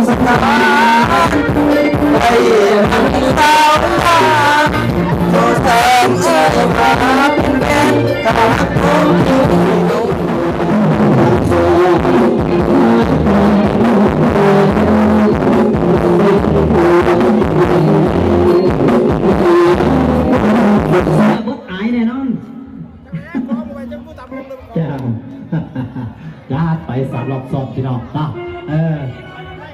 สถานไปหันตาโทรศัพท์มาเป็นแก่ตาของบดอายแน่นอนจ้าญาติไปสามรอบสอบพี่น้องเนาะ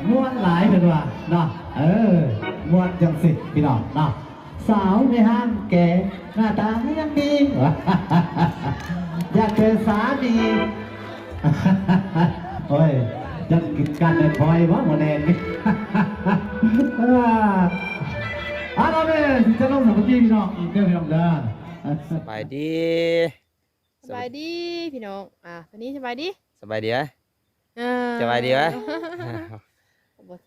ม้วนหลายเป็นว่าเนาะม้วนจังสิพี่น้องเนาะสาวในห้างแก่หน้าตายังดีอยากเจอสามีโอ้ยยังกินกันในพลอยวะโมเดลนี่เราเนี่ยจะลงสมุทรพี่น้องอีกเรื่องพี่น้องเด้อสบายดีสบายดีพี่น้องวันนี้สบายดีสบายดีไหมสบายดีไหม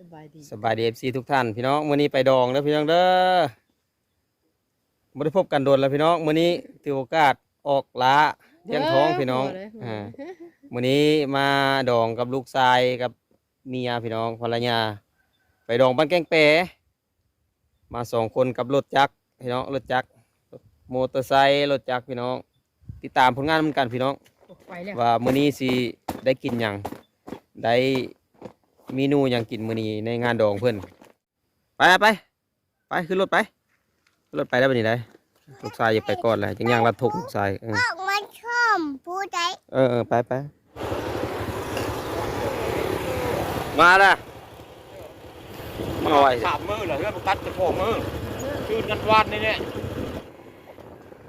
สบายดีสบายดีFCทุกท่านพี่น้องมื้อนี้ไปดองแล้วพี่น้องเด้อบ่ได้พบกันโดนแล้วพี่น้องมื้อนี้ถือโอกาสออกลาเลี้ยงท้องพี่น้องมื้อนี้มาดองกับลูกชายกับเมียพี่น้องภรรยาไปดองบ้านแกงแปมา2คนกับรถจักรพี่น้องรถจักรมอเตอร์ไซค์รถจักรพี่น้องติดตามผลงานเหมือนกันพี่น้องว่ามื้อนี้สิได้กินหยังได้เมนูหยังกินมื้อนี้ในงานดองเพิ่นไปขึ้นรถไปได้บัดนี้ได้ลูกชายอย่าไปก่อนเลยจังย่างลัดทุกลูกชายออกมาชมผู้ใดไปมาละมาไว้3 มื้อเหรอเพื่อนตัดจะพอมื้อคืนกันวาดนี่เนี่ย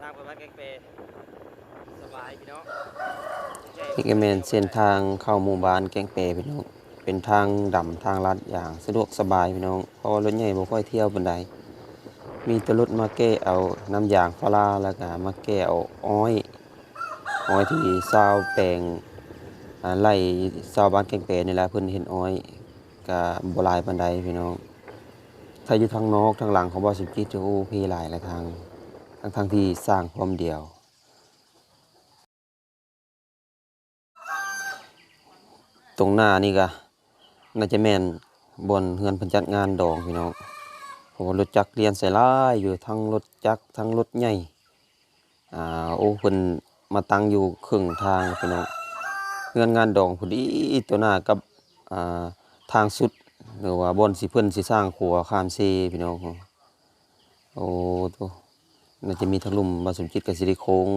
ทางไปบ้านแกงเปสบายพี่น้องนี่ก็เป็นเส้นทางเข้าหมู่บ้านแกงเปพี่น้องเป็นทางดำทางลัดอย่างสะดวกสบายพี่น้องเพราะรถใหญ่บ่ค่อยเที่ยวบันไดมีแต่รถมาแก้เอาน้ำยางพาราแล้วก็มาแก้เอาอ้อยที่ชาวแปลงไร่ชาวบ้านแกงเปนี่แหละเพิ่นเห็นอ้อยก็บ่หลายปานใดพี่น้องถ้าอยู่ทางนอกทางหลังของบ่สิจิตจะโอ้พี่หลายหลายทางที่สร้างพร้อมเดียวตรงหน้านี่ก็น่าจะแม่นบนเฮือนเพิ่นจัดงานดองพี่น้องเพราะว่ารถจักรเรียนใส่หลายอยู่ทั้งรถจักรทั้งรถใหญ่โอ้เพิ่นมาตั้งอยู่ครึ่งทางพี่น้องเฮือนงานดองพอดีตัวหน้ากับทางสุดหรือว่าบนสิเพิ่นสิสร้างขัวข้ามเซพี่น้องโอ้ตัวน่าจะมีทางลุ่มมาสมจิตกับสิริโค้ง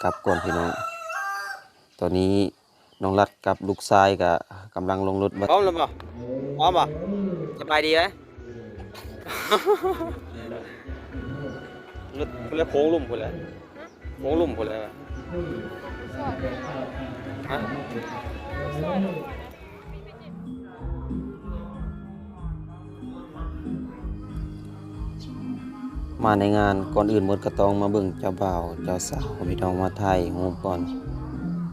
กลับก่อนพี่น้องตอนนี้น้องรัดกับลูกชายก็กำลังลงรถพร้อมแล้วป่ะพร้อมป่ะสบายดีไหมรถเรียกโค้งลุ่มคนเลยโค้งลุ่มคนเลยฮะมาในงานก่อนอื่นหมดก็ต้องมาเบิ่งเจ้าบ่าวเจ้าสาวพี่น้องมาไทยโฮมก่อน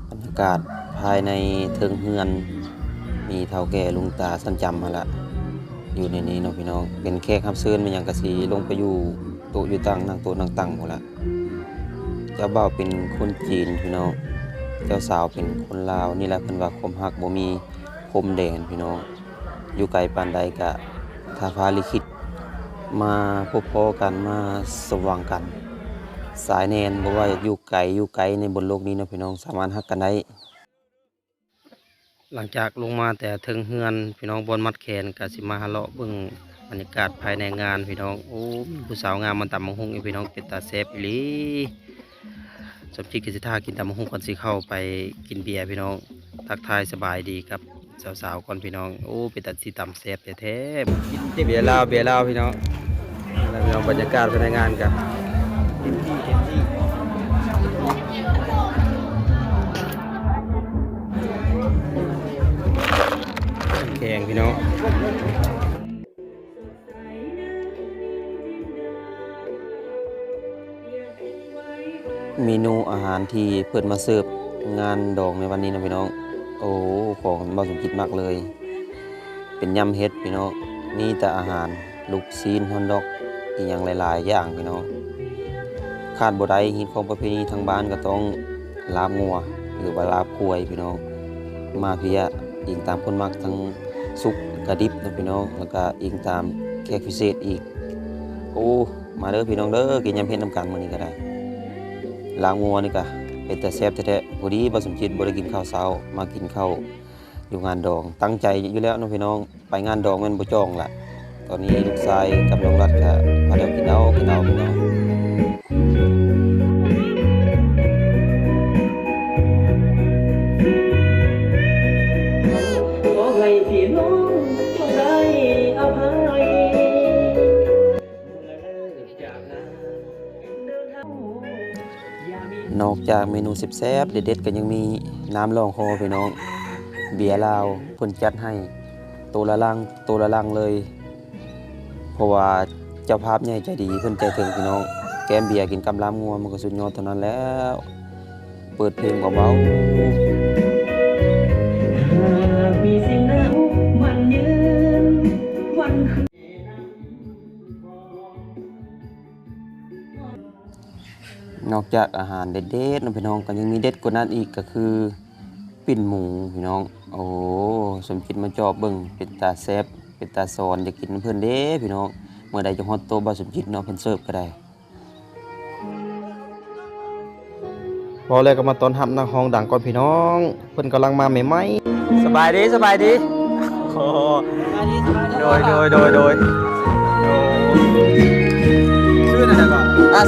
บรรยากาศภายในเทิงเฮือนมีเฒ่าแก่ลุงตาสันจำมาละอยู่ในนี้เนาะพี่น้องเป็นแขกรับเชิญมันยังกะสีลงไปอยู่โต๊ะอยู่ตั้งนั่งโต๊ะนั่งตั้งหมดละเจ้าบ่าวเป็นคนจีนพี่น้องเจ้าสาวเป็นคนลาวนี่แหละเพิ่นว่าความฮักบ่มีพรมแดนพี่น้องอยู่ไกลปานใดกะถ้าฟ้าลิขิตมาพบพอกันมาสว่างกันสายแนนบ่ว่าอยู่ไกลในบนโลกนี้เนาะพี่น้องสามารถฮักกันได้หลังจากลงมาแต่ถึงเฮือนพี่น้องบนมัดแขนก็สิมาเลาะเบิ่งบรรยากาศภายในงานพี่น้องโอ้ผู้สาวงามมันตำบักหุ่งพี่น้องเป็นตาแซ่บอีหลีสมจิตกิจท่ากินตำบักหุ่งก่อนสิเข้าไปกินเบียร์พี่น้องทักทายสบายดีครับสาวๆก่อนพี่น้องโอ้เป็นตาสีตำแซ่บแท้ๆเบียร์ลาวพี่น้องบรรยากาศภายในงานกันแข่งพี่น้องเมนูอาหารที่เปิดมาเสิร์ฟงานดองในวันนี้นะพี่น้องโอ้ของบ่สมคิดมากเลยเป็นยำเฮ็ดพี่น้องนี่แต่อาหารลูกชิ้นฮอนดอกอีกอย่างหลายๆอย่างพี่น้องขาดบ่ได้ฮิตของประเพณีทางบ้านก็ต้องลาบงัวหรือว่าลาบควายพี่น้องมาเพียอีกตามคนมักทั้ง สุกกระดิบนะพี่น้องแล้วก็อิงตามแขกพิเศษอีกโอ้มาเด้อพี่น้องเด้อกินยำเพ็ดน้ำกันมื้อนี้ก็ได้ล้างงัวนี่ก็เป็นแต่แซ่บแท้ๆพอดีบ่สมจิตบ่ได้กินข้าวเช้ามากินข้าวอยู่งานดองตั้งใจอยู่แล้วเนาะพี่น้องไปงานดองแม่นบ่จองล่ะตอนนี้ลูกชายกับน้องรัดก็พาเดี๋ยวกินเอาพี่น้องนอกจากเมนูแซ่บๆเด็ดๆก็ยังมีน้ำรองคอพี่น้องเบียร์ลาวเพิ่นจัดให้ตัวละลังเลยเพราะว่าเจ้าภาพใหญ่ใจดีเพิ่นใจถึงพี่น้องแกมเบียร์กินกำลามงัวมันก็สุดยอดเท่านั้นแล้วเปิดเพลงเบาๆมีสิ่งนั้นมันยืนวันนอกจากอาหารเด็ดๆนะพี่น้องก็ยังมีเด็ดกว่านั้นอีกก็คือปิ้นหมูพี่น้องโอ้สมคิดมาจอบเบิ่งเป็นตาแซ่บเป็นตาสอนอยากกินเพิ่นเด้พี่น้องเมื่อใดจะฮอดโตบ่สมคิดเนาะเพิ่นเสิร์ฟก็ได้พอแล้วก็มาต้อนรับนักร้องดังก่อนพี่น้องเพิ่นกำลังมาใหม่ๆสบายดีโอ้โดยชื่ออะไรก่อน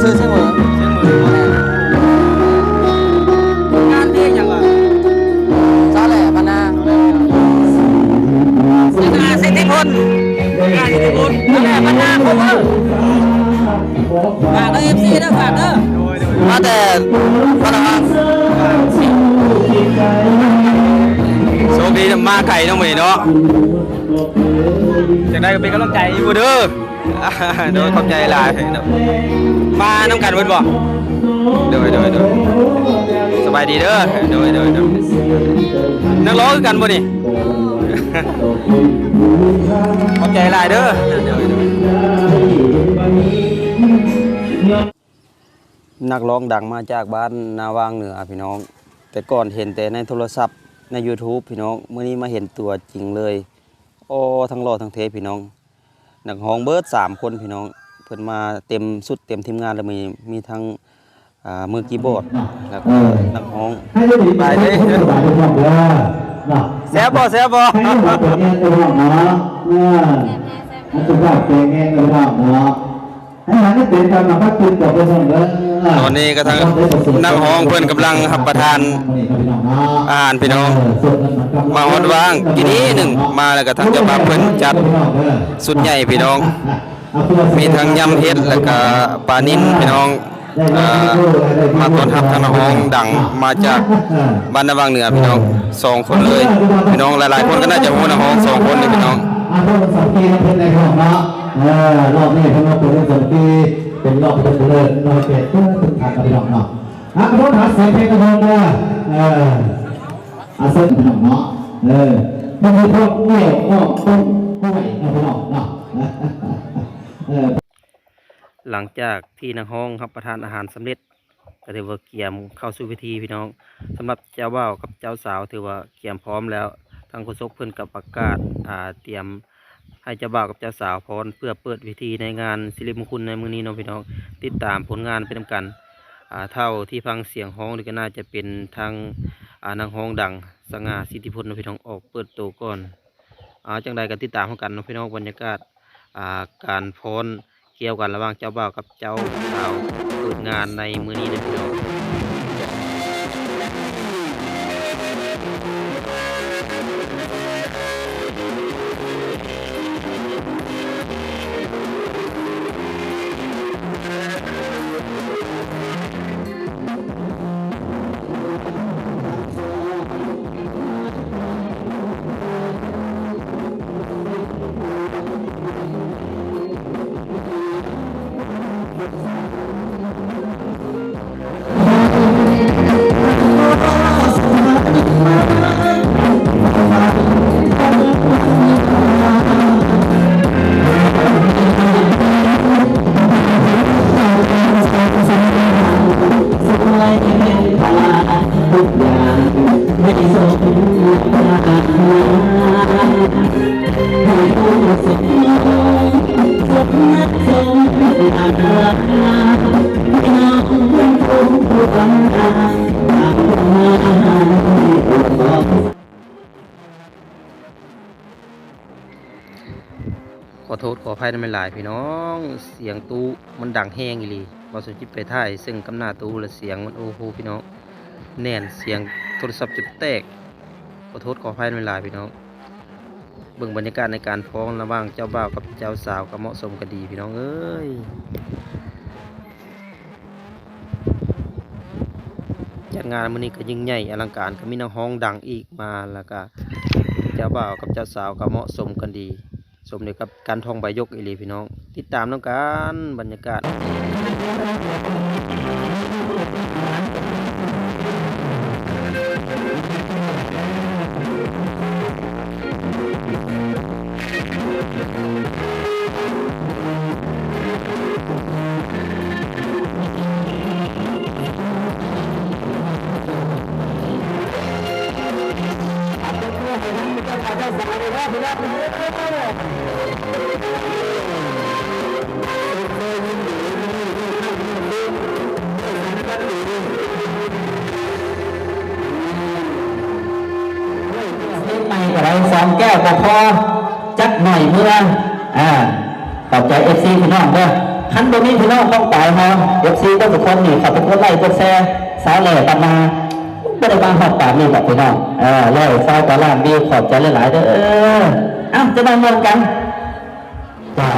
ชื่อเหมืองานเรียกยังก่อนซาแหล่พนาสิทธิพลซาแหล่พนาโคเวอร์ฝากเอฟซีนะฝากเด้อมาแต่พนักงานโชคดีมาไก่น้องเมย์เนาะจากนั้นก็เป็นกำลังใจอยู่เด้อโดยขอบใจหลายมาน้ำกันเพิ่นบ่โดยสบายดีเด้อโดยนักร้องคือกันบ่นี่ขอบใจหลายเด้อนักร้องดังมาจากบ้านนาวางเหนือพี่น้องแต่ก่อนเห็นแต่ในโทรศัพท์ใน YouTube พี่น้องมื้อนี้มาเห็นตัวจริงเลยโอ้ทั้งหล่อทั้งเทพี่น้องนักร้องเบิร์ด3คนพี่น้องเพิ่นมาเต็มสุดเต็มทีมงานแล้วมีทั้งมือคีย์บอร์ดแล้วก็นักร้องไปเด้แซ่บบ่ให้ดูตัวเนาะมันจะแบบเก่งๆเลยเนาะให้หาได้เป็นการมาพักกินกับไปส่งเด้อตอนนี้ก็ทั้งนักร้องเพิ่นกำลังรับประทานอาหารพี่น้องมาฮอดว่างกินนี้หนึ่งมาแล้วก็ทั้งเจ้าภาพเพิ่นจัดสุดใหญ่พี่น้องมีทั้งยำเฮ็ดแล้วก็ปลานิ่มพี่น้องมาต้อนรับทางนักร้องดังมาจากบ้านนาบางเหนือพี่น้อง2คนเลยพี่น้องหลายๆคนก็น่าจะรู้นักร้อง2คนนี่พี่น้องสองปีเพิ่นในของเนาะรอบนี้เพิ่นมาเปิดสองปีเป็นรอบเป็นเลยรอบเป็ดเพื่อถึงทางกระดองเนาะกระโดดหาเสียงเพลงกระโดดเลยอาเซนเนาะมันมีพวกเงี้ยต้นกล้วยกระโดดเนาะหลังจากที่นักร้องรับประทานอาหารสำเร็จก็ถือว่าเกียมเข้าสู่พิธีพี่น้องสำหรับเจ้าบ่าวกับเจ้าสาวถือว่าเกียมพร้อมแล้วทางโฆษกเพิ่นกับประกาศเตรียมให้เจ้าบ่าวกับเจ้าสาวพร้อมเพื่อเปิดพิธีในงานสิริมงคลในมื้อนี้น้องพี่น้องติดตามผลงานไปนำกันเท่าที่ฟังเสียงฮ้องนี่ก็น่าจะเป็นทางนักฮ้องดังสง่าสิทธิพลน้องพี่น้องออกเปิดตัวก่อนจังใดก็ติดตามกันน้องพี่น้องบรรยากาศการฟ้อนเกี่ยวกันระหว่างเจ้าบ่าวกับเจ้าสาวเปิดงานในมื้อนี้นะพี่น้อง ขอโทษขออภัยนั่นไม่หลายพี่น้องเสียงตู้มันดังแห้งอีหลีบอสจิตไปถ่ายซึ่งกำหน้าตู้และเสียงมันโอ้โหพี่น้องแน่นเสียงโทรศัพท์จุดแตกขอโทษขออภัยนั่นไม่หลายพี่น้องเบิ่งบรรยากาศในการฟ้องระหว่างเจ้าบ่าวกับเจ้าสาวก็เหมาะสมกันดีพี่น้องเอ้ยจัดงานมื้อนี้ก็ยิ่งใหญ่อลังการก็มีนักร้องดังอีกมาแล้วก็เจ้าบ่าวกับเจ้าสาวก็เหมาะสมกันดีสมเด็จกับการท่องใบยกอีหลีพี่น้องติดตามน้องกันบรรยากาศอะไร2 แก้วก็พอจักหน่อยเมื่อขอบใจ FC พี่น้องเด้อคันบ่มีพี่น้องต้องตายเฮา FC ก็ทุกคนนี่ขอบคุณกดไลค์กดแชร์สาวแหล่ตามมาบ่ได้มาฮอดปากนี่กับพี่น้องแล้วซาวตลาดดีขอบใจหลายๆเด้อจะมารวมกันจ้า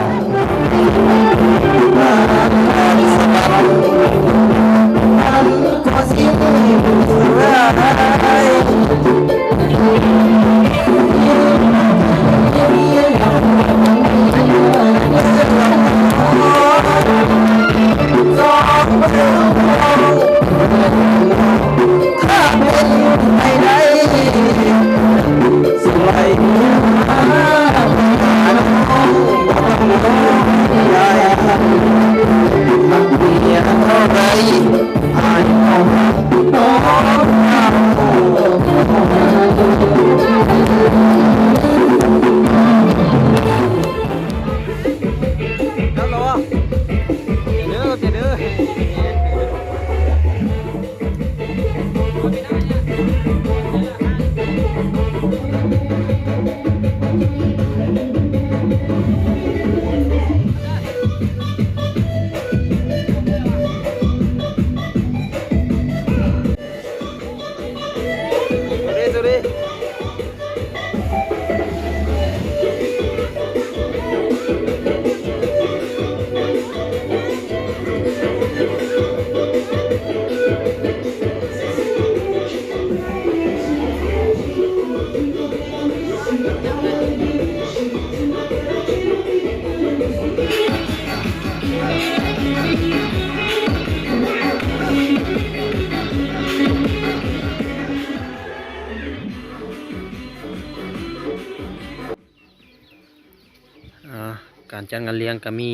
การจัดงานเลี้ยงก็มี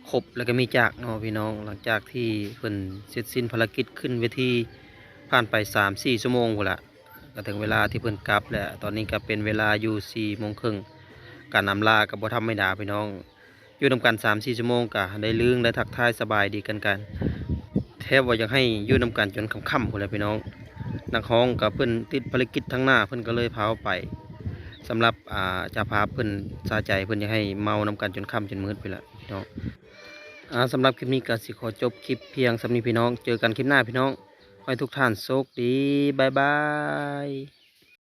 ครบแล้วก็มีจากเนาะพี่น้องหลังจากที่เพิ่นเสร็จสิ้นภารกิจขึ้นเวทีผ่านไป 3-4 ชั่วโมงพุ่นละก็ถึงเวลาที่เพิ่นกลับแล้วตอนนี้ก็เป็นเวลาอยู่ 4 โมงครึ่งการนำลากับบ่ธรรมดาพี่น้องอยู่นำกัน 3-4 ชั่วโมงก็ได้ลืงได้ทักทายสบายดีกันแทบว่าอยากให้อยู่นำกันจนค่ำๆพุ่นแหละพี่น้องนักร้องกับเพิ่นติดภารกิจทั้งหน้าเพิ่นก็เลยพาไปสำหรับเจ้าภาพเพิ่นสาใจเพิ่นอยากให้เมานำกันจนค่ำจนมืดไปละพี่น้องสำหรับคลิปนี้ก็สิขอจบคลิปเพียงสำนี้พี่น้องเจอกันคลิปหน้าพี่น้องขอให้ทุกท่านโชคดีบ๊ายบาย